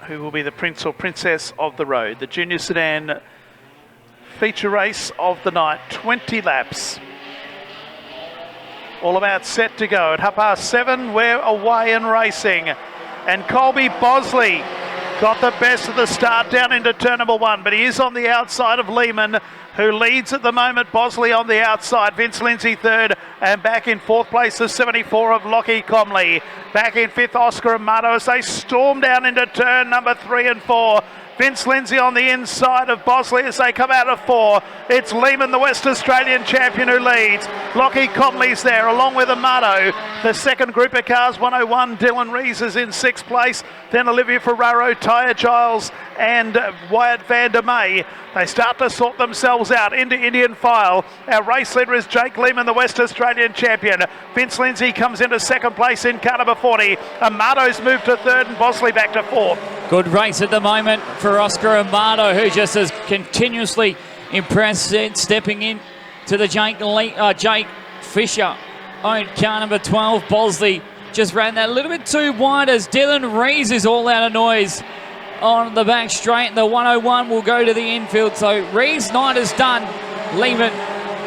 who will be the prince or princess of the road. The junior sedan feature race of the night, 20 laps. All about set to go. At 7:30, we're away and racing. And Colby Bosley got the best of the start down into turn number 1, but he is on the outside of Lehman, who leads at the moment. Bosley on the outside, Vince Lindsay third, and back in fourth place the 74 of Lockie Comley. Back in fifth, Oscar Amato as they storm down into turn number 3 and 4. Vince Lindsay on the inside of Bosley as they come out of 4. It's Lehman, the West Australian champion, who leads. Lockie Conley's there along with Amato. The second group of cars, 101, Dylan Rees is in 6th place. Then Olivia Ferraro, Tyre Giles and Wyatt van der May. They start to sort themselves out into Indian file. Our race leader is Jake Lehman, the West Australian champion. Vince Lindsay comes into 2nd place in car number 40. Amato's moved to 3rd and Bosley back to 4th. Good race at the moment for Oscar Amato, who just has continuously impressed, stepping in to the Jake Fisher owned car number 12. Bosley just ran that a little bit too wide as Dylan Rees is all out of noise on the back straight, and the 101 will go to the infield. So Rees' night is done. Lehman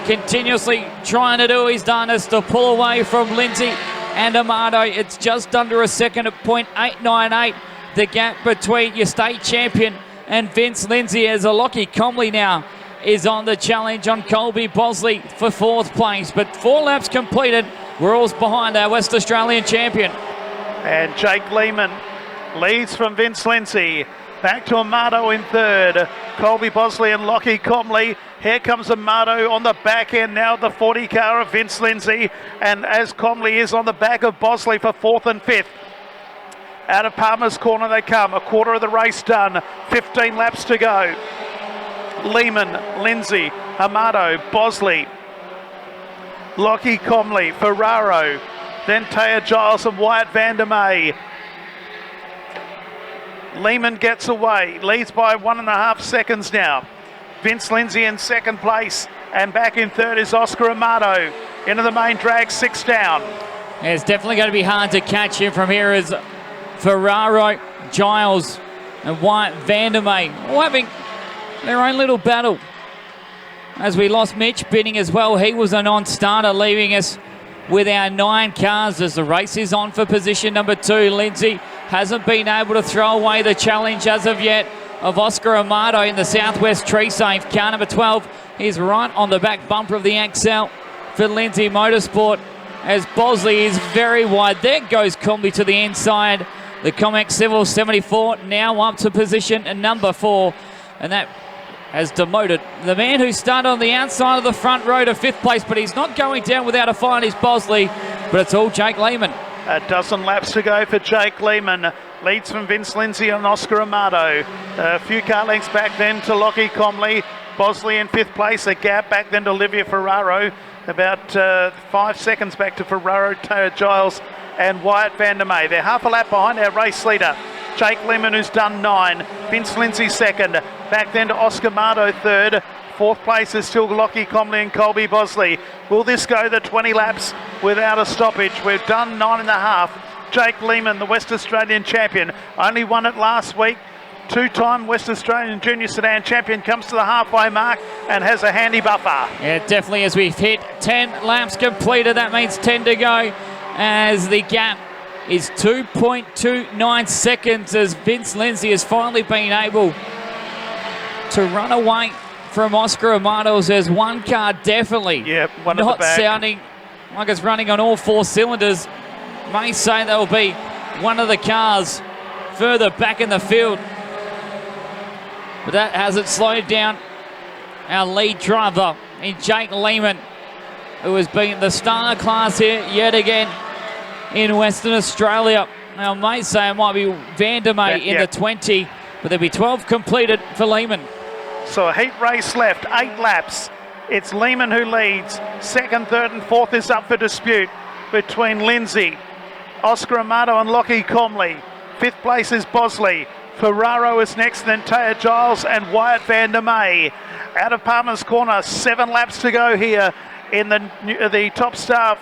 continuously trying to do his darnest to pull away from Lindsay and Amato. It's just under a second at .898. The gap between your state champion and Vince Lindsay, as a Lockie Comley now is on the challenge on Colby Bosley for 4th place. But 4 laps completed. We're all behind our West Australian champion. And Jake Lehman leads from Vince Lindsay. Back to Amato in 3rd. Colby Bosley and Lockie Comley. Here comes Amato on the back end now, the 40 car of Vince Lindsay. And as Comley is on the back of Bosley for 4th and 5th. Out of Palmer's Corner they come. A quarter of the race done. 15 laps to go. Lehman, Lindsay, Amato, Bosley, Lockie Comley, Ferraro, then Taya Giles and Wyatt van der May. Lehman gets away, leads by 1.5 seconds now. Vince Lindsay in 2nd place, and back in 3rd is Oscar Amato. Into the main drag, 6 down. Yeah, it's definitely going to be hard to catch him from here as Ferraro, Giles and Wyatt van der May all having their own little battle. As we lost Mitch Binning as well, he was a non-starter, leaving us with our 9 cars as the race is on for position number 2. Lindsay hasn't been able to throw away the challenge as of yet of Oscar Amato in the Southwest Tree Safe. Car number 12 is right on the back bumper of the XL for Lindsay Motorsport as Bosley is very wide. There goes Combi to the inside. The Comex Civil 74 now up to position number 4, and that has demoted the man who started on the outside of the front row to 5th place, but he's not going down without a fight. Is Bosley, but it's all Jake Lehman. 12 laps to go for Jake Lehman. Leads from Vince Lindsay and Oscar Amato. A few car lengths back then to Lockie Comley. Bosley in 5th place. A gap back then to Olivia Ferraro. About 5 seconds back to Ferraro, Taya Giles and Wyatt van der May. They're half a lap behind our race leader, Jake Lehman, who's done 9. Vince Lindsay 2nd. Back then to Oscar Amato 3rd. 4th place is still Lockie Comley and Colby Bosley. Will this go the 20 laps without a stoppage? We've done 9.5. Jake Lehman, the West Australian champion, only won it last week. 2-time West Australian Junior Sedan champion, comes to the halfway mark and has a handy buffer. Yeah, definitely, as we've hit 10 laps completed. That means 10 to go as the gap is 2.29 seconds as Vince Lindsay has finally been able to run away from Oscar Amato. There's one car definitely one not sounding like it's running on all 4 cylinders. May say that will be one of the cars further back in the field. But that hasn't slowed down our lead driver in Jake Lehman, who has been the star class here yet again in Western Australia. Now, I may say it might be van der May in the 20, but there'll be 12 completed for Lehman. So a heat race left, 8 laps. It's Lehman who leads. 2nd, 3rd and 4th is up for dispute between Lindsay, Oscar Amato and Lockie Comley. 5th place is Bosley. Ferraro is next, then Taya Giles and Wyatt van der May. Out of Palmer's Corner, 7 laps to go here in the top star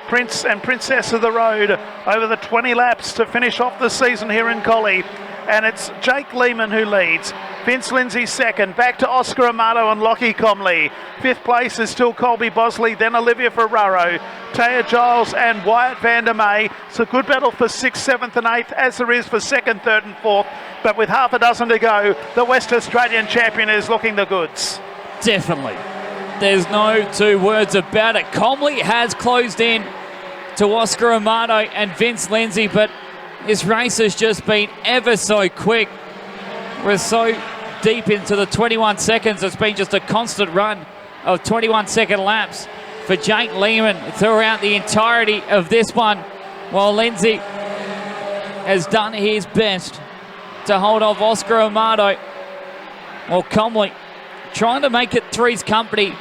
Prince and Princess of the Road over the 20 laps to finish off the season here in Collie. and it's Jake Lehman who leads. Vince Lindsay second, back to Oscar Amato and Lockie Comley. Fifth place is still Colby Bosley, then Olivia Ferraro, Taya Giles and Wyatt van der May. It's a good battle for 6th, 7th and 8th, as there is for 2nd, 3rd and 4th. But with half a dozen to go, the West Australian champion is looking the goods. Definitely. There's no two words about it. Comley has closed in to Oscar Amato and Vince Lindsay, but this race has just been ever so quick. We're so deep into the 21 seconds. It's been just a constant run of 21-second laps for Jake Lehman throughout the entirety of this one, while Lindsay has done his best to hold off Oscar Amato. Well, Comley trying to make it three's company,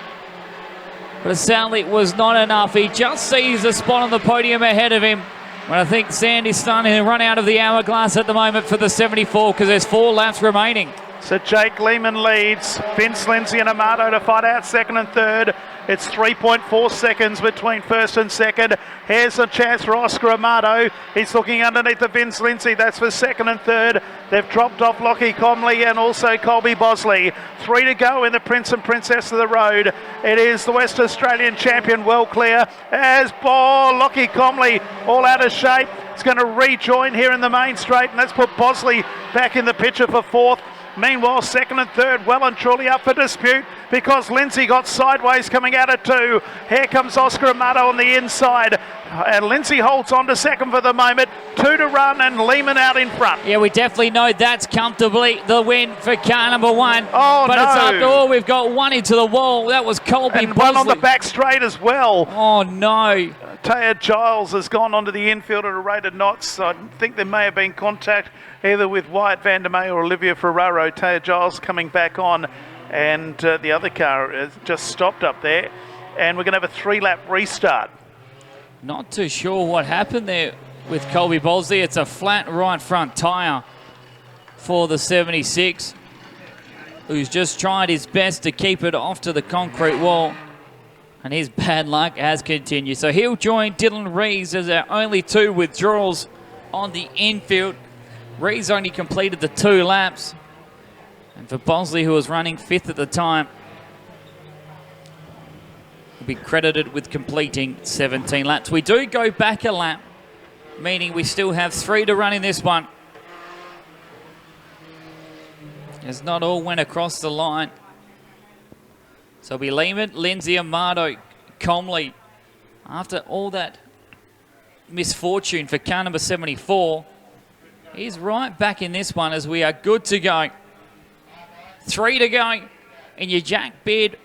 but sadly it was not enough. He just sees a spot on the podium ahead of him. But I think Sandy's starting to run out of the hourglass at the moment for the 74 because there's 4 laps remaining. So Jake Lehman leads, Vince Lindsay and Amato to fight out 2nd and 3rd. It's 3.4 seconds between 1st and 2nd. Here's a chance for Oscar Amato. He's looking underneath the Vince Lindsay. That's for 2nd and 3rd. They've dropped off Lockie Comley and also Colby Bosley. 3 to go in the Prince and Princess of the Road. It is the West Australian champion well clear as Lockie Comley all out of shape. It's going to rejoin here in the main straight, and that's put Bosley back in the picture for 4th. Meanwhile, 2nd and 3rd well and truly up for dispute because Lindsay got sideways coming out of 2. Here comes Oscar Amato on the inside. And Lindsay holds on to 2nd for the moment. 2 to run and Lehman out in front. Yeah, we definitely know that's comfortably the win for car number 1. Oh, but no. It's after all, we've got 1 into the wall. That was Colby and Bosley. 1 on the back straight as well. Oh, no. Taya Giles has gone onto the infield at a rate of knots. I think there may have been contact either with Wyatt van der May or Olivia Ferraro. Taya Giles coming back on, and the other car has just stopped up there. And we're going to have a 3-lap restart. Not too sure what happened there with Colby Bosley. It's a flat right front tyre for the 76, who's just tried his best to keep it off to the concrete wall. And his bad luck has continued. So he'll join Dylan Rees as our only 2 withdrawals on the infield. Rees only completed the 2 laps. And for Bosley, who was running 5th at the time, will be credited with completing 17 laps. We do go back a lap, meaning we still have 3 to run in this one. As not all went across the line. So it'll be Lehman, Lindsay, Amato, Comley. After all that misfortune for car number 74, he's right back in this one as we are good to go. 3 to go in your Jack Beard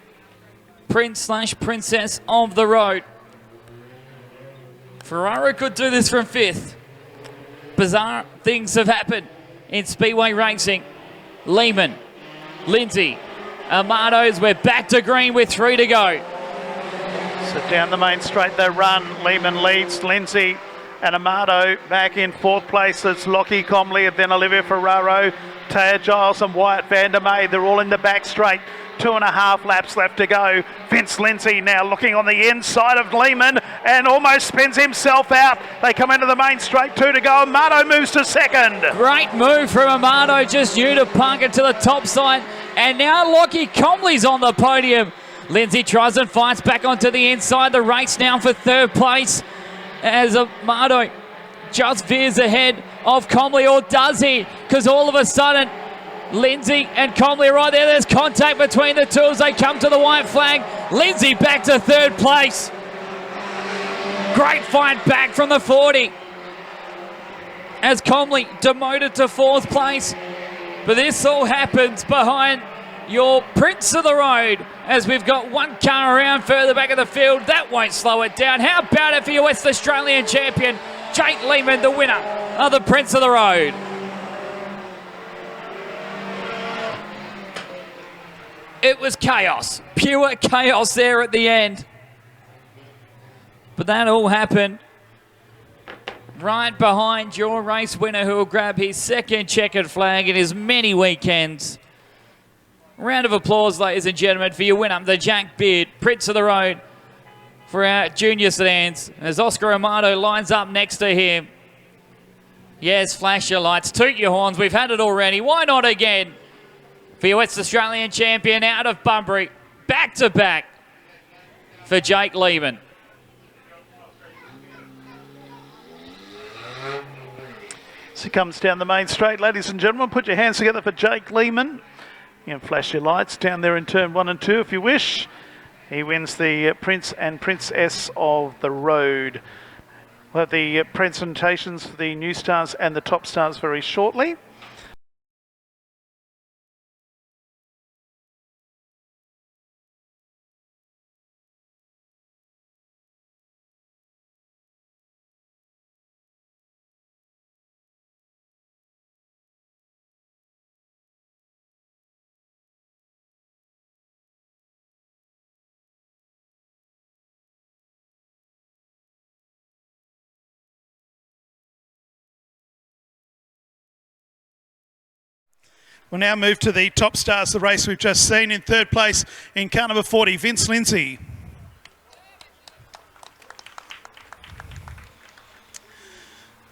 Prince/Princess of the Road. Ferraro could do this from 5th. Bizarre things have happened in Speedway racing. Lehman, Lindsay, Amato's, we're back to green with 3 to go. So down the main straight they run. Lehman leads, Lindsay and Amato back in 4th place. It's Lockie Comley and then Olivia Ferraro, Taya Giles and Wyatt van der May. They're all in the back straight. 2.5 laps left to go. Vince Lindsay now looking on the inside of Lehman and almost spins himself out. They come into the main straight, 2 to go. Amato moves to 2nd. Great move from Amato, just knew to punk it to the top side. And now Lockie Comley's on the podium. Lindsay tries and fights back onto the inside. The race now for 3rd place as Amato just veers ahead of Comley, or does he? Because all of a sudden, Lindsay and Comley are right there. There's contact between the two as they come to the white flag. Lindsay back to 3rd place. Great fight back from the 40 as Comley demoted to 4th place. But this all happens behind your Prince of the Road as we've got 1 car around further back of the field. That won't slow it down. How about it for your West Australian champion, Jake Lehman, the winner of the Prince of the Road. It was chaos, pure chaos there at the end. But that all happened right behind your race winner, who will grab his 2nd checkered flag in his many weekends. Round of applause, ladies and gentlemen, for your winner, the Jack Beard Prince of the Road for our junior sedans, as Oscar Amato lines up next to him. Yes, flash your lights, toot your horns. We've had it already. Why not again? For your West Australian champion out of Bunbury. Back to back for Jake Lehman. So he comes down the main straight, ladies and gentlemen. Put your hands together for Jake Lehman. You can flash your lights down there in turn 1 and 2 if you wish. He wins the Prince and Princess of the Road. We'll have the presentations for the new stars and the top stars very shortly. We'll now move to the top stars of the race we've just seen. In third place in car number 40, Vince Lindsay.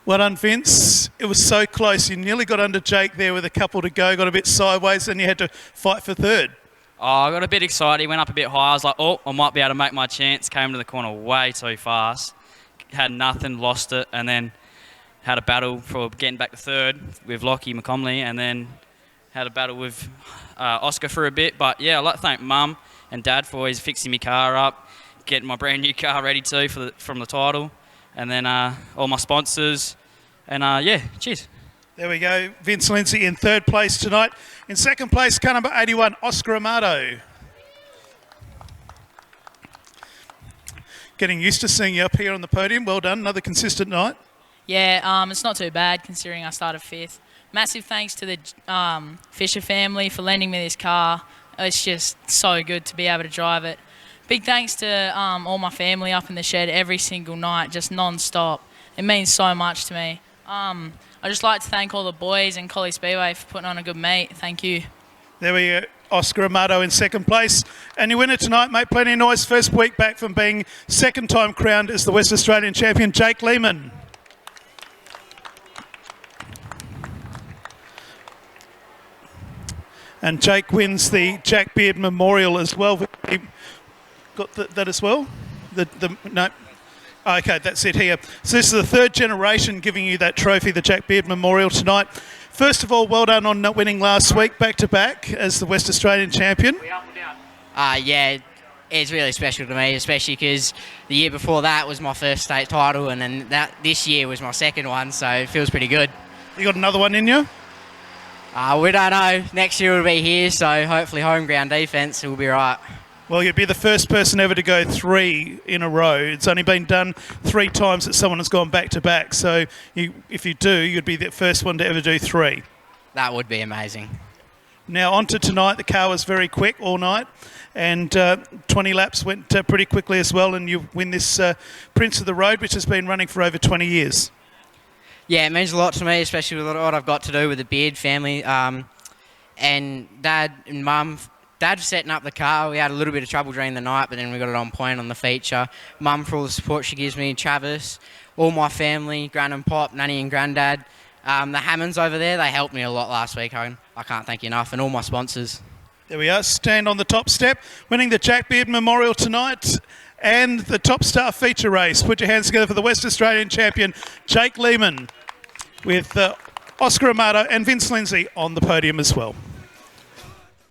Well done, Vince. It was so close. You nearly got under Jake there with a couple to go, got a bit sideways, and you had to fight for third. Oh, I got a bit excited. He went up a bit high. I was like, oh, I might be able to make my chance. Came to the corner way too fast. Had nothing, lost it, and then had a battle for getting back to third with Lockie McComley, and then had a battle with Oscar for a bit. But yeah, I'd like to thank Mum and Dad for always fixing my car up, getting my brand new car ready too from the title, and then all my sponsors. And yeah, cheers. There we go. Vince Lindsay in third place tonight. In second place, car number 81, Oscar Amato. Getting used to seeing you up here on the podium. Well done. Another consistent night. Yeah, it's not too bad considering I started 5th. Massive thanks to the Fisher family for lending me this car. It's just so good to be able to drive it. Big thanks to all my family up in the shed every single night, just non-stop. It means so much to me. I'd just like to thank all the boys and Collie Speedway for putting on a good meet. Thank you. There we go. Oscar Amato in second place. And your winner tonight, mate, plenty of noise. First week back from being second time crowned as the West Australian champion, Jake Lehman. And Jake wins the Jack Beard Memorial as well. Got that as well? No. Okay, that's it here. So this is the third generation giving you that trophy, the Jack Beard Memorial tonight. First of all, well done on not winning last week, back-to-back as the West Australian champion. Yeah, it's really special to me, especially because the year before that was my first state title, and then this year was my second one, so it feels pretty good. You got another one in you? We don't know. Next year will be here, so hopefully home ground defence will be right. Well, you'd be the first person ever to go 3 in a row. It's only been done 3 times that someone has gone back-to-back. So if you do, you'd be the first one to ever do 3. That would be amazing. Now, on to tonight. The car was very quick all night, and 20 laps went pretty quickly as well, and you win this Prince of the Road, which has been running for over 20 years. Yeah, it means a lot to me, especially with what I've got to do with the Beard family. And Dad and Mum, Dad setting up the car. We had a little bit of trouble during the night, but then we got it on point on the feature. Mum for all the support she gives me, Travis, all my family, Gran and Pop, Nanny and Grandad. The Hammonds over there, they helped me a lot last week. I can't thank you enough. And all my sponsors. There we are. Stand on the top step, winning the Jack Beard Memorial tonight and the Top Star feature race. Put your hands together for the West Australian champion, Jake Lehman, with Oscar Amato and Vince Lindsay on the podium as well.